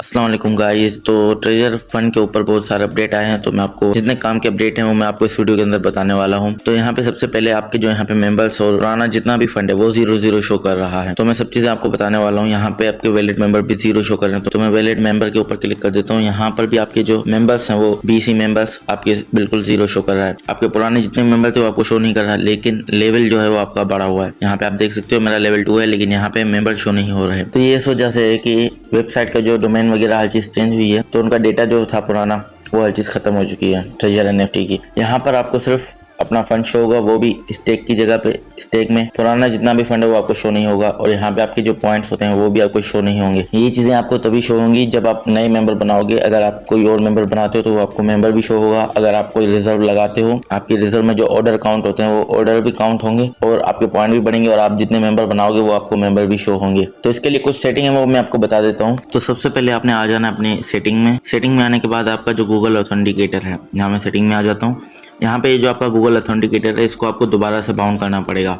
अस्सलाम वालेकुम गाइस। तो ट्रेजर फंड के ऊपर बहुत सारे अपडेट आए हैं, तो मैं आपको जितने काम के अपडेट हैं वो मैं आपको इस वीडियो के अंदर बताने वाला हूं। तो यहाँ पे सबसे पहले आपके जो यहाँ पे मेंबर्स और पुराना जितना भी फंड है वो 0 शो कर रहा है। तो मैं सब चीजें आपको बताने वाला हूँ। यहाँ पे आपके वैलिड मेंबर भी 0 शो कर रहे हैं, तो मैं वैलिड मेंबर के ऊपर क्लिक कर देता हूँ। यहाँ पर भी आपके जो मेंबर्स हैं वो BC मेंबर्स आपके बिल्कुल 0 शो कर रहा है। आपके पुराने जितने मेंबर थे वो आपको शो नहीं कर रहा है, लेकिन लेवल जो है वो आपका बढ़ा हुआ है। यहाँ पे आप देख सकते हो मेरा लेवल 2 है, लेकिन यहाँ पे मेंबर शो नहीं हो रहे हैं। तो ये इस वजह से है कि वेबसाइट का जो डोमेन वगैरह हर चीज चेंज हुई है, तो उनका डेटा जो था पुराना वो हर चीज खत्म हो चुकी है ट्रेजर NFT की। यहाँ पर आपको सिर्फ अपना फंड शो होगा, वो भी स्टेक की जगह पे। स्टेक में पुराना जितना भी फंड है वो आपको शो नहीं होगा, और यहाँ पे आपके जो पॉइंट्स होते हैं वो भी आपको शो नहीं होंगे। ये चीजें आपको तभी शो होंगी जब आप नए मेंबर बनाओगे। अगर आप कोई और मेंबर बनाते हो तो वो आपको मेंबर भी शो होगा। अगर आप कोई रिजर्व लगाते हो, आपके रिजर्व में जो ऑर्डर काउंट होते हैं वो ऑर्डर भी काउंट होंगे, और आपके पॉइंट भी बढ़ेंगे, और आप जितने मेंबर बनाओगे वो आपको मेंबर भी शो होंगे। तो इसके लिए कुछ सेटिंग है वो मैं आपको बता देता हूँ। तो सबसे पहले आपने आ जाना अपनी सेटिंग में। सेटिंग में आने के बाद आपका जो गूगल ऑथेंटिकेटर है, यहाँ मैं सेटिंग में आ जाता हूँ। यहाँ पे जो आपका गूगल ऑथेंटिकेटर है इसको आपको दोबारा से बाउंड करना पड़ेगा,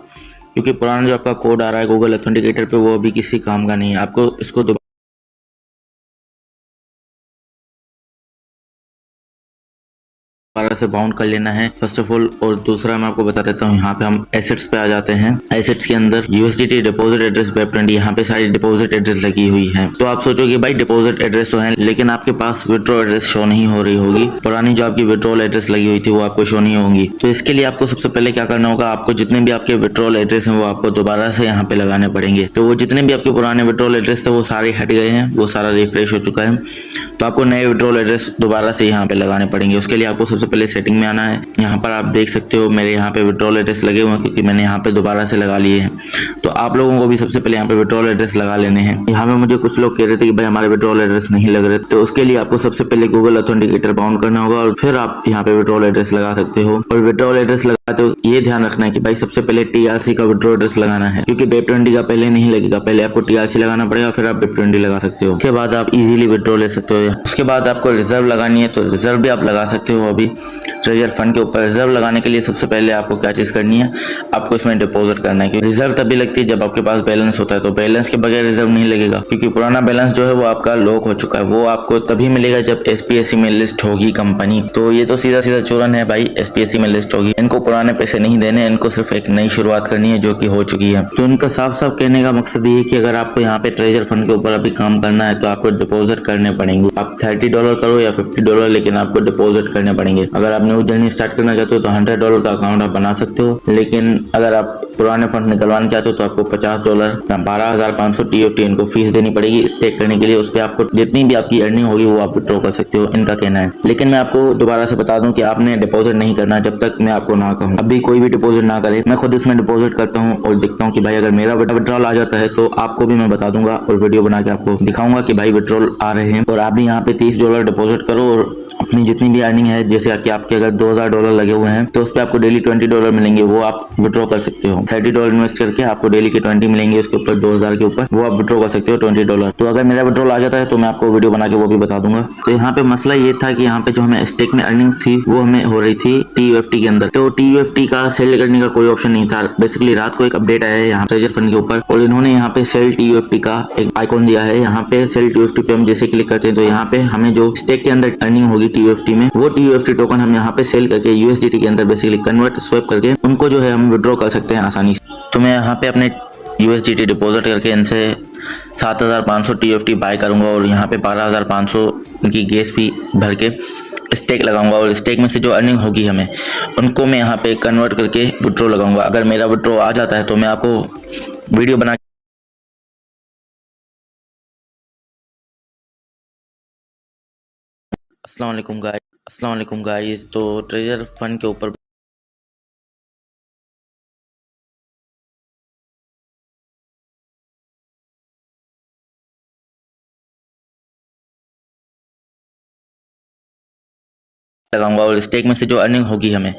क्योंकि पुराना जो आपका कोड आ रहा है गूगल ऑथेंटिकेटर पे वो अभी किसी काम का नहीं है। आपको इसको दोबारा से बाउंड कर लेना है फर्स्ट ऑफ ऑल। और दूसरा मैं आपको बता देता हूँ, यहाँ पे हम एसेट्स पे आ जाते हैं। एसेट्स के अंदर USDT डिपॉजिट एड्रेस वेब20, यहाँ पे सारी डिपॉजिट एड्रेस लगी हुई है। तो आप सोचोगे भाई डिपॉजिट एड्रेस तो है, लेकिन आपके पास विड्रॉ एड्रेस शो नहीं हो रही होगी। पुरानी जो आपकी विड्रॉल एड्रेस लगी हुई थी वो आपको शो नहीं होंगी। तो इसके लिए आपको सबसे पहले क्या करना होगा, आपको जितने भी आपके विड्रॉल एड्रेस हैं वो आपको दोबारा से यहाँ पे लगाने पड़ेंगे। तो वो जितने भी आपके पुराने विड्रॉल एड्रेस थे वो सारे हट गए हैं, वो सारा रिफ्रेश हो चुका है। तो आपको नए विड्रॉल एड्रेस दोबारा से यहाँ पे लगाने पड़ेंगे। उसके लिए आपको सबसे पहले सेटिंग में आना है। यहाँ पर आप देख सकते हो मेरे यहाँ पे विड्रॉल एड्रेस लगे हुए हैं, क्योंकि मैंने यहाँ पे दोबारा से लगा लिए हैं। तो आप लोगों को भी सबसे पहले यहाँ पे विड्रॉल एड्रेस लगा लेने हैं। यहाँ पे मुझे कुछ लोग कह रहे थे कि भाई हमारे विड्रॉल एड्रेस नहीं लग रहे, तो उसके लिए आपको सबसे पहले गूगल ऑथेंटिकेटर बाउंड करना होगा, और फिर आप यहाँ पे विड्रॉल एड्रेस लगा सकते हो। और विड्रॉल एड्रेस लगाते हो ये ध्यान रखना है कि भाई सबसे पहले TRC का विड्रॉल एड्रेस लगाना है, क्योंकि वेब20 का पहले नहीं लगेगा। पहले आपको TRC लगाना पड़ेगा, फिर आप वेब20 लगा सकते हो। उसके बाद आप इजीली विड्रॉ ले सकते हो। उसके बाद आपको रिजर्व लगानी है, तो रिजर्व भी आप लगा सकते हो। अभी ट्रेजर फंड के ऊपर रिजर्व लगाने के लिए सबसे पहले आपको क्या चीज करनी है, आपको इसमें डिपॉजिट करना है। क्योंकि रिजर्व तभी लगती है जब आपके पास बैलेंस होता है, तो बैलेंस के बगैर रिजर्व नहीं लगेगा, क्योंकि पुराना बैलेंस जो है वो आपका लॉक हो चुका है। वो आपको तभी मिलेगा जब SPSE में लिस्ट होगी कंपनी। तो ये तो सीधा सीधा चूरन है भाई, SPSE में लिस्ट होगी। इनको पुराने पैसे नहीं देने, इनको सिर्फ एक नई शुरुआत करनी है जो कि हो चुकी है। तो इनका साफ साफ कहने का मकसद ये है कि अगर आपको यहाँ पे ट्रेजर फंड के ऊपर अभी काम करना है तो आपको डिपॉजिट करने पड़ेंगे। आप $30 करो या $50, लेकिन आपको डिपॉजिट करने पड़ेंगे। अगर आप न्यू जर्नी स्टार्ट करना चाहते हो तो $100 का अकाउंट आप बना सकते हो, लेकिन अगर आप पुराने फंड निकलवाना चाहते हो तो आपको $50 12,500 TFT इनको फीस देनी पड़ेगी स्टेक करने के लिए। उस पर आपको जितनी भी आपकी अर्निंग होगी वो आप विड्रॉ कर सकते हो, इनका कहना है। लेकिन मैं आपको दोबारा से बता दूं कि आपने डिपॉजिट नहीं करना जब तक मैं आपको ना कहूं। अभी कोई भी डिपॉजिट ना करे। मैं खुद इसमें डिपॉजिट करता हूं और देखता हूं कि भाई अगर मेरा विड्रॉल आ जाता है तो आपको भी मैं बता दूंगा और वीडियो बना के आपको दिखाऊंगा कि भाई विड्रॉल आ रहे हैं। और आप भी यहाँ पे $30 डिपॉजिट करो, और अपनी जितनी भी अर्निंग है, जैसे कि आपके अगर $2,000 लगे हुए हैं तो उस पर आपको डेली $20 मिलेंगे, वो आप विड्रॉ कर सकते हो। $30 इन्वेस्ट करके आपको डेली के 20 मिलेंगे, उसके ऊपर 2,000 के ऊपर वो आप विड्रॉ कर सकते हो $20। तो अगर मेरा विड्रॉल आ जाता है तो मैं आपको वीडियो बना के वो भी बता दूंगा। तो यहाँ पे मसला ये था कि यहाँ पे जो हमें स्टेक में अर्निंग थी वो हमें हो रही थी TUFT के अंदर। तो TUFT का सेल करने का कोई ऑप्शन नहीं था। बेसिकली रात को एक अपडेट आया है यहाँ ट्रेजर फंड के ऊपर, और इन्होंने यहाँ पे सेल TUFT का एक आइकॉन दिया है। यहाँ पे सेल TUFT पे हम जैसे क्लिक करते हैं तो यहाँ पे हमें जो स्टेक के अंदर अर्निंग होगी TUFT में, वो TUFT टोकन हम यहाँ पे सेल करके USDT के अंदर बेसिकली कन्वर्ट स्वैप करके उनको जो है हम विड्रॉ कर सकते हैं आसानी से। तो मैं यहाँ पे अपने USDT डिपॉजिट करके इनसे 7,500 TUFT बाय करूंगा, और यहाँ पे 12,500 उनकी गैस फी भर के स्टेक लगाऊंगा, और स्टेक में से जो अर्निंग होगी हमें उनको मैं यहाँ पे कन्वर्ट करके विड्रॉ लगाऊंगा। अगर मेरा विड्रॉ आ जाता है तो मैं आपको वीडियो बना। अस्सलाम वालेकुम गाइस। तो ट्रेजर फंड के ऊपर लगाऊंगा, और स्टेक में से जो अर्निंग होगी हमें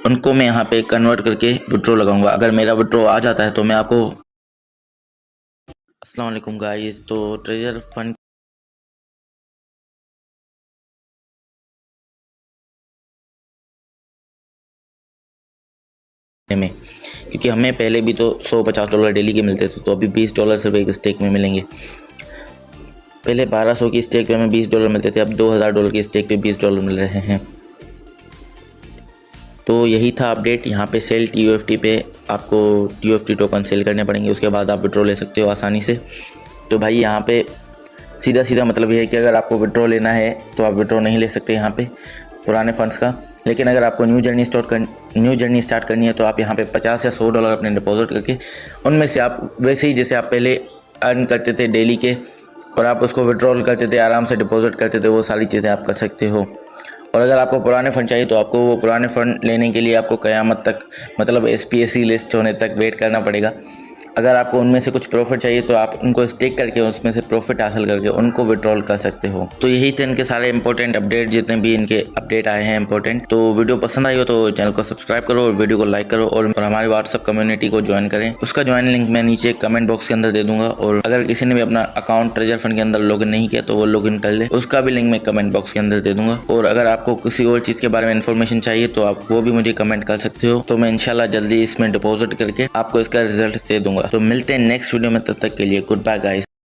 उनको मैं यहाँ पे कन्वर्ट करके विड्रॉ लगाऊंगा। अगर मेरा विड्रॉ आ जाता है तो मैं आपको। अस्सलाम वालेकुम गाइस। तो ट्रेजर फंड में, क्योंकि हमें पहले भी तो $150 डेली के मिलते थे, तो अभी $20 सिर्फ एक स्टेक में मिलेंगे। पहले 1200 की स्टेक पे हमें $20 मिलते थे, अब $2000 की स्टेक पे $20 मिल रहे हैं। तो यही था अपडेट। यहाँ पे सेल TUFT पे आपको TUFT टोकन सेल करने पड़ेंगे, उसके बाद आप विड्रॉ ले सकते हो आसानी से। तो भाई यहाँ पे सीधा सीधा मतलब ये है कि अगर आपको विड्रॉ लेना है तो आप विड्रॉ नहीं ले सकते यहाँ पे पुराने फंड्स का। लेकिन अगर आपको न्यू जर्नी स्टार्ट करनी है तो आप यहाँ पे $50 या $100 अपने डिपॉजिट करके उनमें से आप वैसे ही जैसे आप पहले अर्न करते थे डेली के और आप उसको विड्रॉल करते थे, आराम से डिपॉजिट करते थे, वो सारी चीज़ें आप कर सकते हो। और अगर आपको पुराने फ़ंड चाहिए तो आपको वो पुराने फ़ंड लेने के लिए आपको क़यामत तक मतलब SPSE लिस्ट होने तक वेट करना पड़ेगा। अगर आपको उनमें से कुछ प्रॉफिट चाहिए तो आप उनको स्टेक करके उसमें से प्रॉफिट हासिल करके उनको विड्रॉल कर सकते हो। तो यही थे इनके सारे इंपॉर्टेंट अपडेट, जितने भी इनके अपडेट आए हैं इंपॉर्टेंट। तो वीडियो पसंद आई हो तो चैनल को सब्सक्राइब करो और वीडियो को लाइक करो और हमारी व्हाट्सअप कम्युनिटी को ज्वाइन करें। उसका ज्वाइन लिंक मैं नीचे कमेंट बॉक्स के अंदर दे दूंगा। और अगर किसी ने भी अपना अकाउंट ट्रेजर फंड के अंदर लॉगिन नहीं किया तो वो लॉगिन कर ले, उसका भी लिंक मैं कमेंट बॉक्स के अंदर दे दूंगा। और अगर आपको किसी और चीज़ के बारे में इन्फॉर्मेशन चाहिए तो आप वो भी मुझे कमेंट कर सकते हो, तो मैं इंशाल्लाह जल्दी इसमें डिपॉजिट करके आपको इसका रिजल्ट दे दूंगा। तो मिलते हैं नेक्स्ट वीडियो में, तब तक के लिए गुड बाय गाइस।